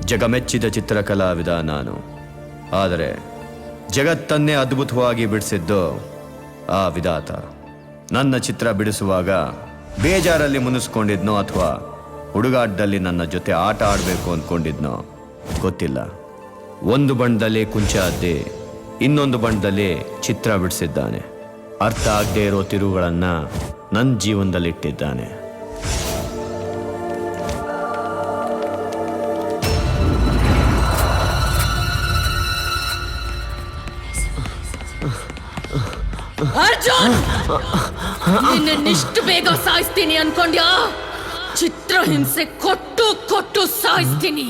ಜಗಮೆಚ್ಚಿದ ಚಿತ್ರಕಲಾವಿದ ನಾನು. ಆದರೆ ಜಗತ್ತನ್ನೇ ಅದ್ಭುತವಾಗಿ ಬಿಡಿಸಿದ್ದು ಆ ವಿಧಾತ. ನನ್ನ ಚಿತ್ರ ಬಿಡಿಸುವಾಗ ಬೇಜಾರಲ್ಲಿ ಮುನಿಸ್ಕೊಂಡಿದ್ನೋ ಅಥವಾ ಹುಡುಗಾಟದಲ್ಲಿ ನನ್ನ ಜೊತೆ ಆಟ ಆಡಬೇಕು ಅಂದ್ಕೊಂಡಿದ್ನೋ ಗೊತ್ತಿಲ್ಲ. ಒಂದು ಬಣ್ಣದಲ್ಲಿ ಕುಂಚ ಅದ್ದಿ ಇನ್ನೊಂದು ಬಣ್ಣದಲ್ಲಿ ಚಿತ್ರ ಬಿಡಿಸಿದ್ದಾನೆ. ಅರ್ಥ ಆಗದೆ ಇರೋ ತಿರುವುಗಳನ್ನು ನನ್ನ ಜೀವನದಲ್ಲಿಟ್ಟಿದ್ದಾನೆ. ಅರ್ಜುನ್, ನಿನ್ನಿಷ್ಟು ಬೇಗ ಸಾಯಿಸ್ತೀನಿ ಅನ್ಕೊಂಡ್ಯಾ? ಚಿತ್ರಹಿಂಸೆ ಕೊಟ್ಟು ಕೊಟ್ಟು ಸಾಯಿಸ್ತೀನಿ.